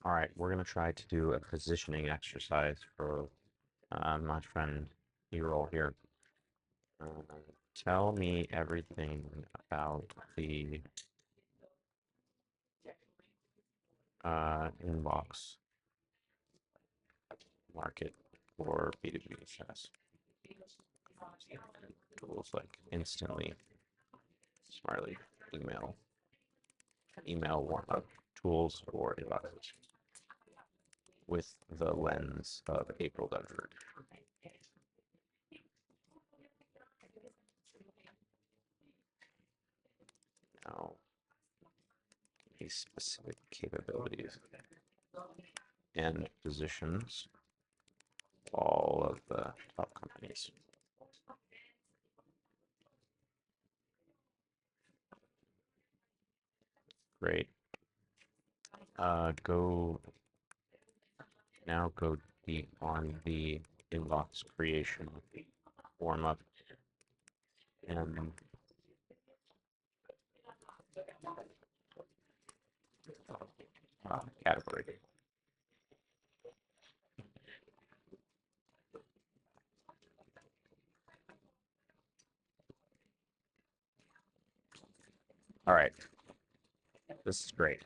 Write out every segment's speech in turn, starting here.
All right, we're going to try to do a positioning exercise for my friend E-roll here. Uh, Tell me everything about the inbox market for B2B SaaS. Tools like instantly, Smartly, email warm-up tools for inboxes with the lens of April Dunford. Now, these specific capabilities and positions all of the top companies. Great. Go deep on the inbox creation warm up and category. All right, this is great.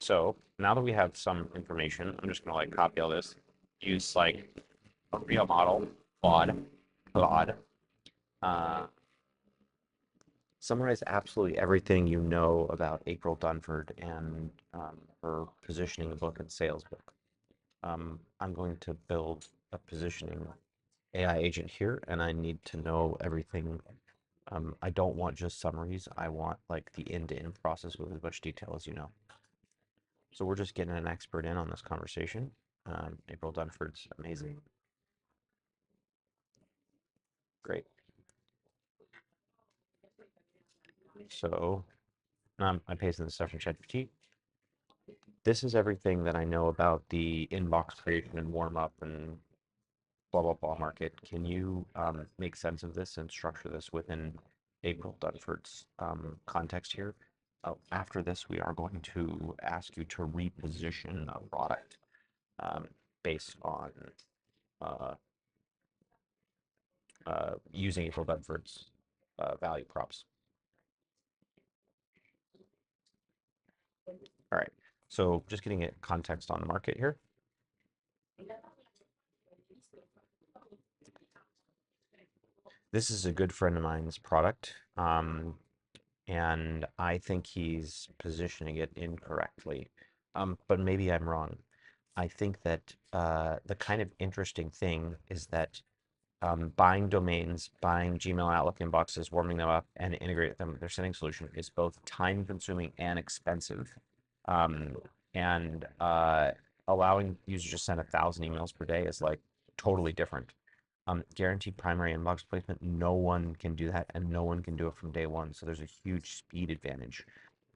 So now that we have some information, I'm just gonna like copy all this, use like a real model, Claude, uh, summarize absolutely everything you know about April Dunford and her positioning book and sales book. I'm going to build a positioning AI agent here, and I need to know everything. I don't want just summaries. I want like the end-to-end process with as much detail as you know. So we're just getting an expert in on this conversation. April Dunford's amazing. Great. So I pasted the stuff from ChatGPT. This is everything that I know about the inbox creation and warm up and blah, blah, blah market. Can you make sense of this and structure this within April Dunford's context here? After this, we are going to ask you to reposition a product based on uh, using April Dunford's value props. All right, so just getting it context on the market here. This is a good friend of mine's product, and I think he's positioning it incorrectly. But maybe I'm wrong. I think that the kind of interesting thing is that buying domains, buying Gmail, Outlook inboxes, warming them up, and integrate them with their sending solution is both time consuming and expensive. Um, and allowing users to send 1,000 emails per day is like totally different. Guaranteed primary inbox placement, no one can do that, and no one can do it from day one. So there's a huge speed advantage.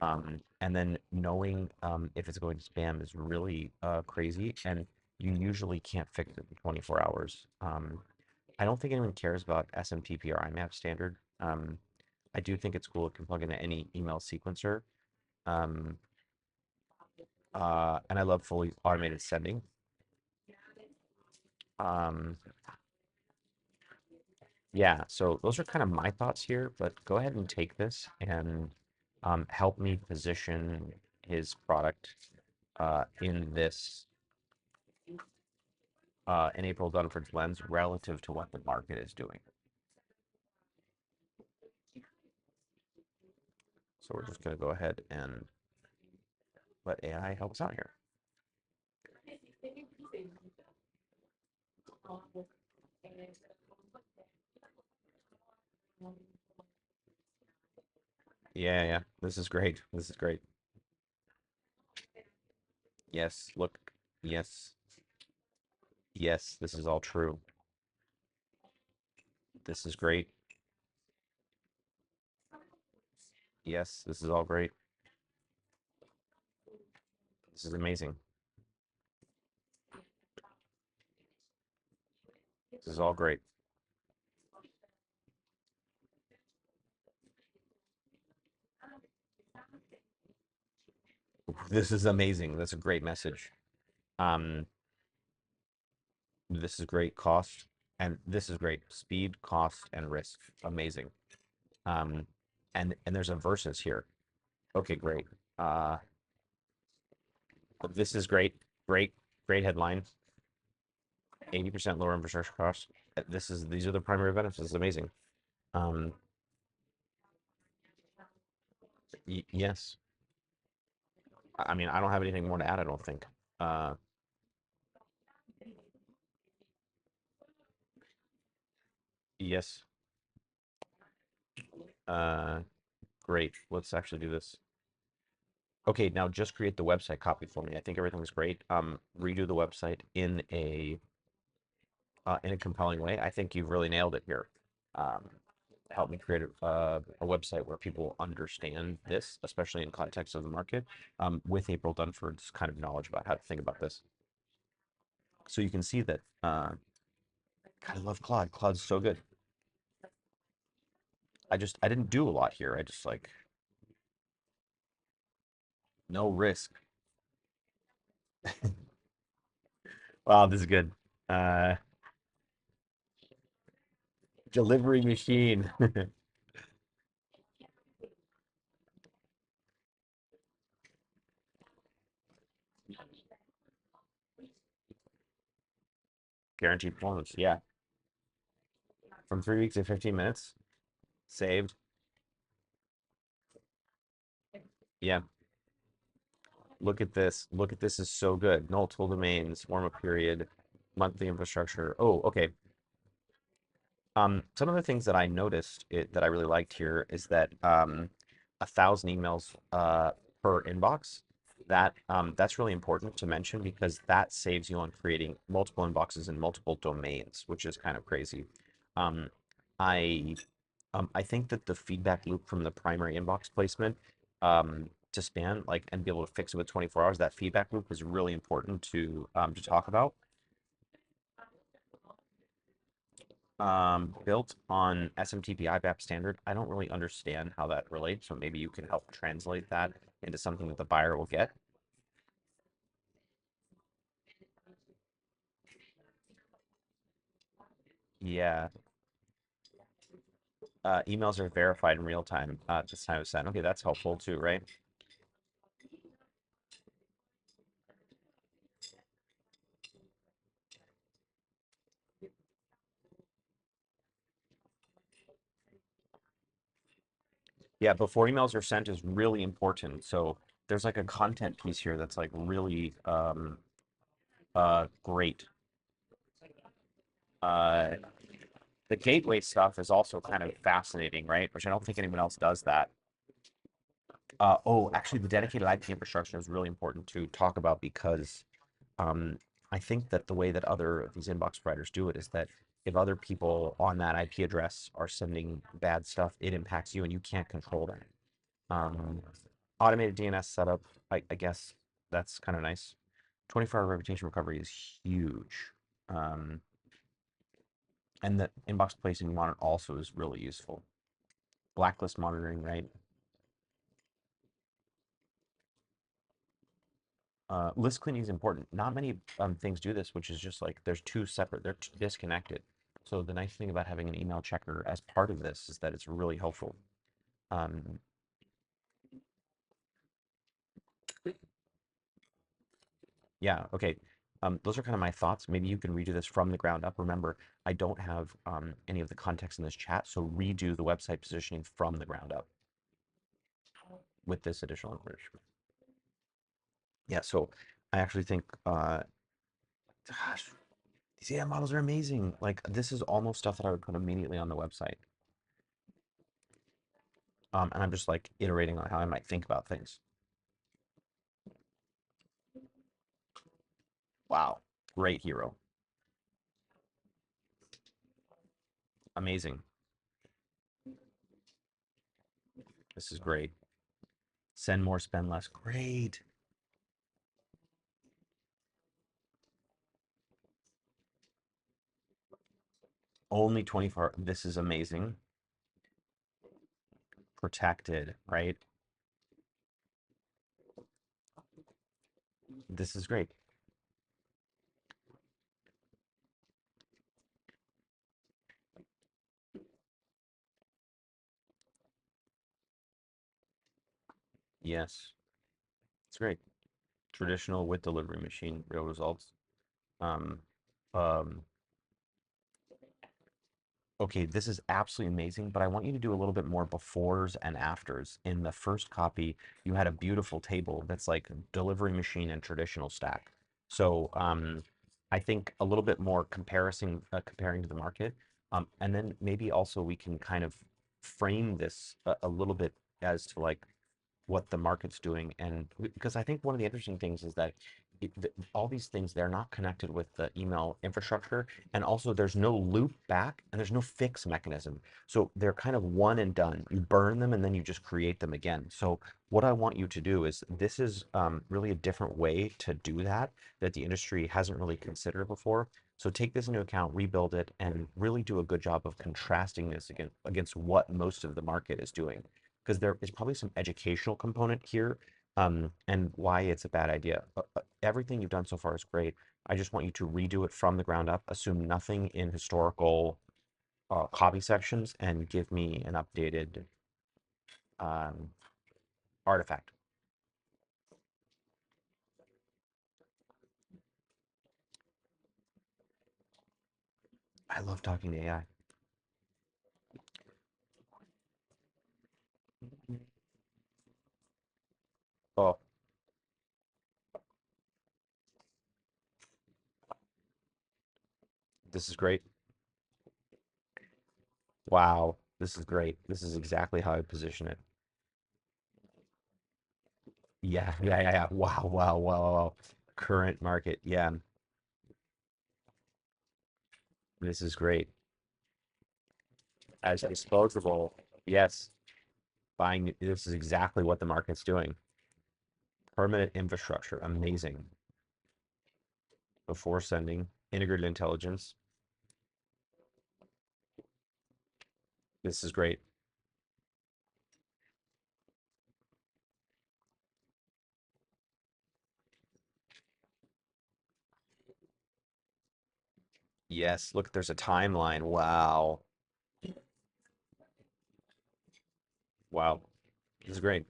And then knowing if it's going to spam is really crazy, and you usually can't fix it in 24 hours. I don't think anyone cares about SMTP or IMAP standard. I do think it's cool. It can plug into any email sequencer. Um, and I love fully automated sending. Um, yeah, so those are kind of my thoughts here, but go ahead and take this and help me position his product in this in April Dunford's lens relative to what the market is doing. So we're just going to go ahead and let AI help us out here. Yeah, yeah, this is great. This is great. Yes, look, yes, yes, this is all true. This is great. Yes, this is all great. This is amazing. This is all great. This is amazing. That's a great message. Um, this is great cost, and this is great speed, cost, and risk. Amazing. Um, and there's a versus here. Okay, great. Uh, this is great. Great, great headline. 80% lower infrastructure costs. These are the primary benefits. It's amazing. Um, yes. I mean, I don't have anything more to add, I don't think. Uh, yes. Uh, great. Let's actually do this. Okay, now just create the website copy for me. I think everything's great. Redo the website in a compelling way. I think you've really nailed it here. Um, help me create a website where people understand this, especially in context of the market, with April Dunford's kind of knowledge about how to think about this. So you can see that. God, I love Claude. Claude's so good. I didn't do a lot here. I just like no risk. Wow, this is good. Uh, delivery machine. Guaranteed performance. Yeah. From 3 weeks to 15 minutes. Saved. Yeah. Look at this. Look at this is so good. Multiple domains, warm-up period, monthly infrastructure. Oh, okay. Some of the things that I noticed that I really liked here is that 1,000 emails per inbox. That's really important to mention because that saves you on creating multiple inboxes in multiple domains, which is kind of crazy. Um, I I think that the feedback loop from the primary inbox placement to span like and be able to fix it with 24 hours, that feedback loop is really important to talk about. Built on SMTP IBAP standard. I don't really understand how that relates, so maybe you can help translate that into something that the buyer will get. Yeah. Emails are verified in real time at this time of sent. Okay, that's helpful too, right? Yeah, before emails are sent is really important. So there's like a content piece here that's like really great. Uh, the gateway stuff is also kind of fascinating, right? Which I don't think anyone else does that. Oh, actually, the dedicated IP infrastructure is really important to talk about because um, I think that the way that other of these inbox providers do it is that if other people on that IP address are sending bad stuff, it impacts you and you can't control that. Um, automated DNS setup, I guess that's kind of nice. 24-hour reputation recovery is huge. Um, and the inbox placing monitor also is really useful. Blacklist monitoring, right? List cleaning is important. Not many things do this, which is just like there's two separate, they're disconnected. So the nice thing about having an email checker as part of this is that it's really helpful. Um, yeah, okay. Those are kind of my thoughts. Maybe you can redo this from the ground up. Remember, I don't have any of the context in this chat, so redo the website positioning from the ground up with this additional information. Yeah, so I actually think, gosh, these AI models are amazing. Like this is almost stuff that I would put immediately on the website. And I'm just like iterating on how I might think about things. Wow, great hero, amazing. This is great. Send more, spend less. Great. Only 24. This is amazing. Protected, right? This is great. Yes, it's great. Traditional with delivery machine, real results. Um, um, okay, this is absolutely amazing, but I want you to do a little bit more befores and afters. In the first copy, you had a beautiful table that's like delivery machine and traditional stack. So I think a little bit more comparing to the market. And then maybe also we can kind of frame this a little bit as to like what the market's doing. And because I think one of the interesting things is that all these things, they're not connected with the email infrastructure. And also there's no loop back and there's no fix mechanism. So they're kind of one and done. You burn them and then you just create them again. So what I want you to do is this is really a different way to do that that the industry hasn't really considered before. So take this into account, rebuild it, and really do a good job of contrasting this against what most of the market is doing because there is probably some educational component here, and why it's a bad idea. Everything you've done so far is great. I just want you to redo it from the ground up, assume nothing in historical copy sections, and give me an updated um, artifact. I love talking to AI. Oh, this is great. Wow, this is great. This is exactly how I position it. Yeah, yeah, yeah, yeah. Wow, wow, wow, wow, wow. Current market. Yeah, this is great. As disposable, yes. Buying, this is exactly what the market's doing. Permanent infrastructure, amazing. Before sending, integrated intelligence. This is great. Yes, look, there's a timeline. Wow. Wow. This is great.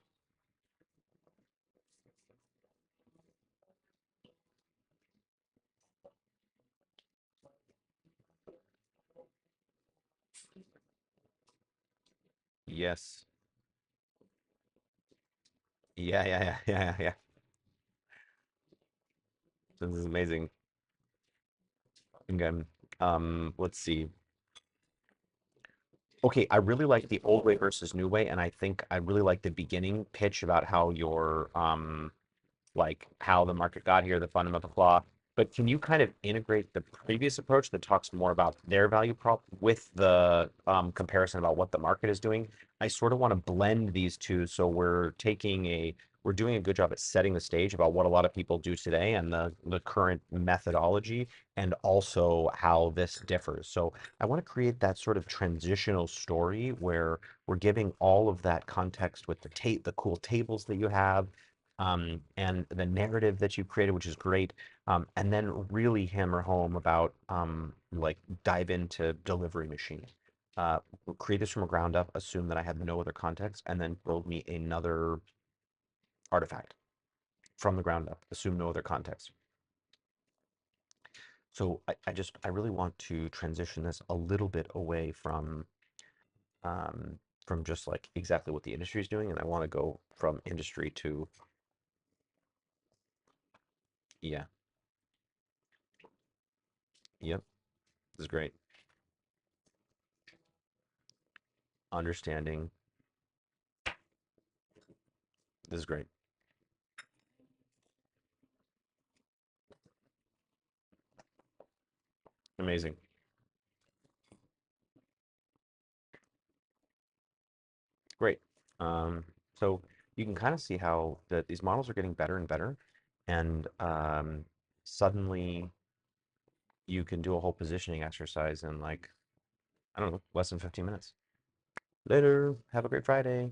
Yes. Yeah, yeah, yeah, yeah, yeah. This is amazing. Okay. Let's see. Okay, I really like the old way versus new way, and I think I really like the beginning pitch about how your like how the market got here, the fundamental flaw. But can you kind of integrate the previous approach that talks more about their value prop with the comparison about what the market is doing? I sort of want to blend these two, so we're doing a good job at setting the stage about what a lot of people do today and the current methodology, and also how this differs. So I want to create that sort of transitional story where we're giving all of that context with the cool tables that you have, and the narrative that you created, which is great, and then really hammer home about like dive into delivery machine. Uh, Create this from a ground up, assume that I have no other context, and then build me another artifact from the ground up, assume no other context. So I really want to transition this a little bit away from just like exactly what the industry is doing, and I want to go from industry to, yeah, yep, this is great. Understanding, this is great. Amazing. Great. Um, so you can kind of see how these models are getting better and better, and suddenly you can do a whole positioning exercise in like, I don't know, less than 15 minutes. Later. Have a great Friday.